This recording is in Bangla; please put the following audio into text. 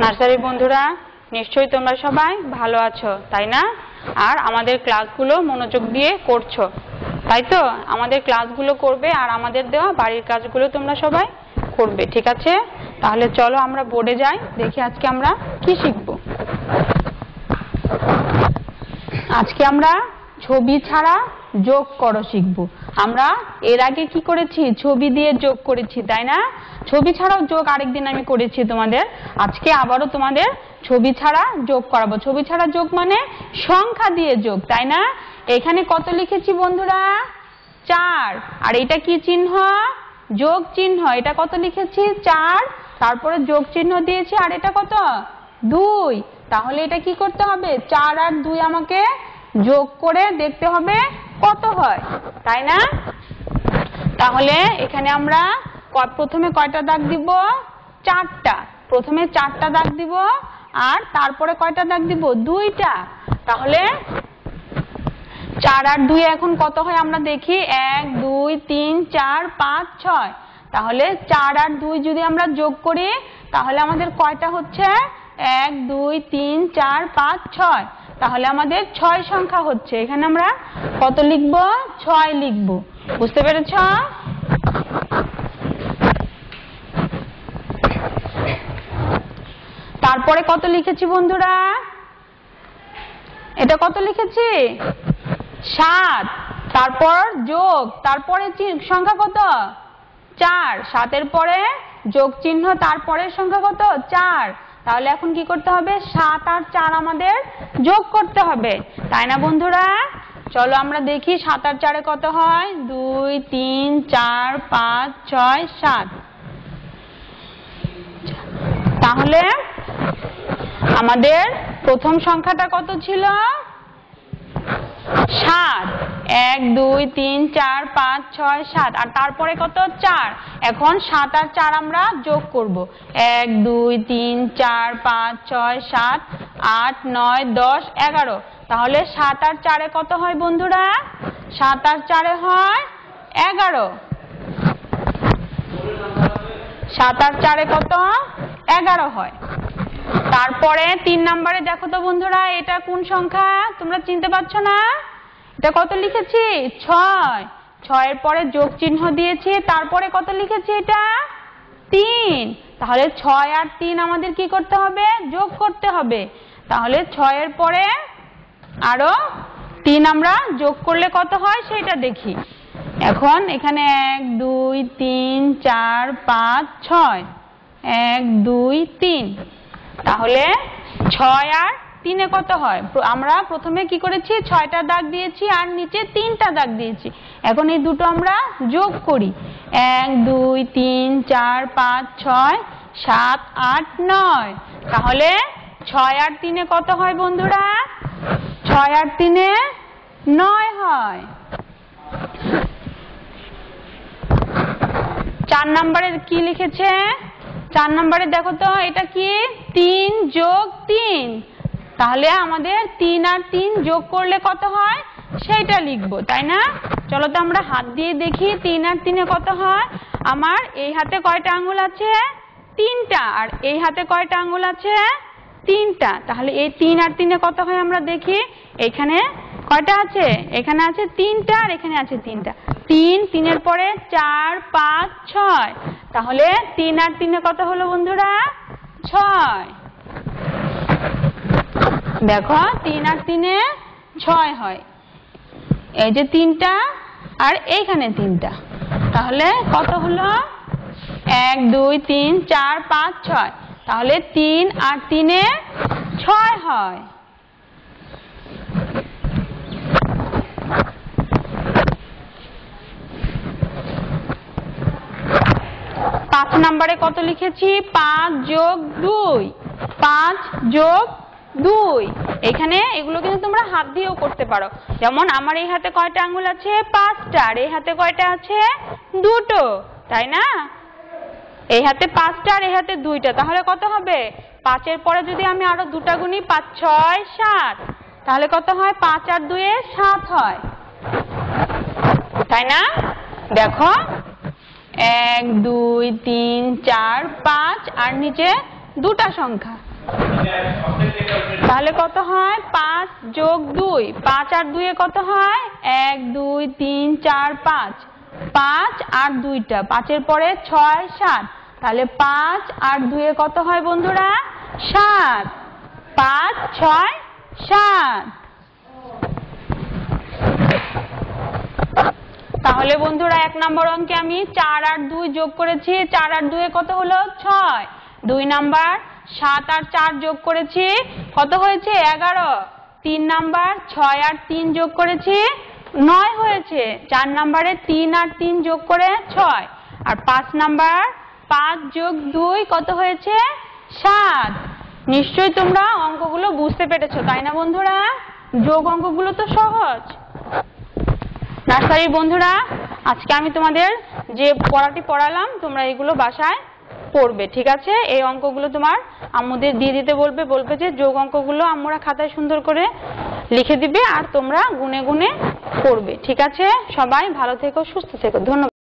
নার্সারি বন্ধুরা নিশ্চয়ই তোমরা সবাই ভালো আছো তাই না? আর আমাদের ক্লাসগুলো মনোযোগ দিয়ে করছো তাই তো? আমাদের ক্লাসগুলো করবে আর আমাদের দেওয়া বাড়ির কাজগুলো তোমরা সবাই করবে, ঠিক আছে? তাহলে চলো আমরা বোর্ডে যাই, দেখি আজকে আমরা কি শিখবো। আজকে আমরা ছবি ছাড়া যোগ করো শিখবো। আমরা এর আগে কি করেছি? ছবি দিয়ে যোগ করেছি তাই না? ছবি ছাড়াও যোগ আরেকদিন আমি করেছি তোমাদের। আজকে আবারও তোমাদের ছবি ছাড়া যোগ করাবো। ছবি ছাড়া যোগ মানে সংখ্যা দিয়ে যোগ, তাই না? এখানে কত লিখেছি বন্ধুরা? 4। আর এটা কি চিহ্ন? যোগ চিহ্ন। এটা কত লিখেছি? 4, তারপরে যোগ চিহ্ন দিয়েছি। আর এটা কত? 2। তাহলে এটা কি করতে হবে? 4 আর 2 আমাকে যোগ করে দেখতে হবে কত হয়, তাই না? তাহলে এখানে আমরা প্রথমে কয়টা দাগ দিব? 4টা। প্রথমে 4টা দাগ দিব আর তারপরে কয়টা দাগ দিব? 2টা। তাহলে 4 আর 2 এখন কত হয় আমরা দেখি। 1 2 3 4 5 6। তাহলে 4 আর 2 যদি আমরা যোগ করি তাহলে আমাদের কয়টা হচ্ছে? 1 2 3 4 5 6। তাহলে আমাদের 6 সংখ্যা হচ্ছে। এখানে আমরা কত লিখব? 6 লিখব। বুঝতে পেরেছ? তারপরে কত লিখেছি বন্ধুরা? এটা কত লিখেছি? 7। তারপর যোগ, তারপরে সংখ্যা কত? 4। 7 এর পরে যোগ চিহ্ন, তারপরে সংখ্যা কত? 4। তাহলে এখন কি করতে হবে? 7 আর 4 আমাদের যোগ করতে হবে, তাই না বন্ধুরা? চলো আমরা দেখি 7 আর 4 কত হয়। 2 3 4 5 6 7। তাহলে আমাদের প্রথম সংখ্যাটা কত ছিল? 7। 1 2 3 4 5 6 7। আর তারপরে কত? 4। এখন 7 আর 4 আমরা যোগ করব। 1 2 3 4 5 6 7 8 9 10 11। তাহলে 7 আর 4 কত হয় বন্ধুরা? 7 আর 4 হয় 11। 7 আর 4 কত? 11 হয়। তারপরে 3 নম্বরে দেখো তো বন্ধুরা, এটা কোন সংখ্যা? তোমরা চিনতে পারছো না? এটা কত লিখেছি? 6। 6 এর পরে যোগ চিহ্ন দিয়েছি, তারপরে কত লিখেছি? এটা 3। তাহলে 6 আর 3 আমাদের কি করতে হবে? যোগ করতে হবে। তাহলে 6 এর পরে আরো 3 আমরা যোগ করলে কত হয় সেটা দেখি। এখন এখানে 1 2 3 4 5 6। 1 2 3। তাহলে 6 আর 3 কত হয়? আমরা প্রথমে কি করেছি? 6টা দাগ দিয়েছি আর নিচে 3টা দাগ দিয়েছি। এখন এই দুটো আমরা যোগ করি। 1 2 3 4 5 6 7 8 9। তাহলে 6 আর 3 কত হয় বন্ধুরা? 6 আর 3 9 হয়। 4 নম্বরে কি লিখেছে? 4 নম্বরে দেখো তো, এটা কি? 3 যোগ 3। তাহলে আমাদের 3 আর 3 যোগ করলে কত হয় সেইটা লিখবো, তাই না? চলো তো আমরা হাত দিয়ে দেখি 3 আর 3 কত হয়। আমার এই হাতে কয়টা আঙ্গুল আছে? 3টা। আর এই হাতে কয়টা আঙ্গুল আছে? 3টা। তাহলে এই 3 আর 3 কত হয় আমরা দেখি। এখানে কয়টা আছে? এখানে আছে 3টা আর এখানে আছে 3টা। 3 3 এর পরে 4 5 6। তাহলে 3 আর 3 কত হলো বন্ধুরা? 6। দেখো 3 আর 3 6 হয়। এই যে 3টা আর এইখানে 3টা। তাহলে কত হলো? 1 2 3 4 5 6। তাহলে 3 আর 3 6 হয়। 5 নম্বরে কত লিখেছি? 5 যোগ 2। 5 যোগ 2। এখানে এগুলো কিন্তু তোমরা হাত দিয়েও করতে পারো। যেমন আমার এই হাতে কয়টা আঙ্গুল আছে? 5টা। আর এই হাতে কয়টা আছে? 2টো, তাই না? এই হাতে 5টা আর এই হাতে 2টা। তাহলে কত হবে? 5 এর পরে যদি আমি আরো 2টা গুনি, 5 6 7। তাহলে কত হয়? 5 আর 2 7 হয়, তাই না? দেখো 1 2 3 4 5 আর নিচে 2টা সংখ্যা। তাহলে কত হয় 5 যোগ 2, 5 আর 2 এ কত হয় 1 2 3 4 5, 5 আর 2টা 5 এর পরে 6 7, তাহলে 5 আর 2 এ কত হয় বন্ধুরা 7, 5 6 7। তাহলে বন্ধুরা 1 নম্বর অঙ্কে আমি 4 আর 2 যোগ করেছি, 4 আর 2 এ কত হলো 6। 2 নাম্বার 7 আর 4 যোগ করেছি, কত হয়েছে 11। 3 নাম্বার 6 আর 3 যোগ করেছি 9 হয়েছে। 4 নাম্বারে 3 আর 3 যোগ করে 6, আর 5 নাম্বার 5 যোগ 2 কত হয়েছে 7। নিশ্চয়ই তোমরা অঙ্কগুলো বুঝতে পেরেছো, তাই না বন্ধুরা? যোগ অঙ্কগুলো তো সহজ। নার্সারির বন্ধুরা, আজকে আমি তোমাদের যে পড়াটি পড়ালাম তোমরা এগুলো বাসায় পড়বে, ঠিক আছে? এই অঙ্কগুলো তোমার আম্মুদের দিয়ে দিতে বলবে যে যোগ অঙ্কগুলো আম্মুরা খাতায় সুন্দর করে লিখে দিবে আর তোমরা গুনে গুনে পড়বে, ঠিক আছে? সবাই ভালো থেকো, সুস্থ থেকো, ধন্যবাদ।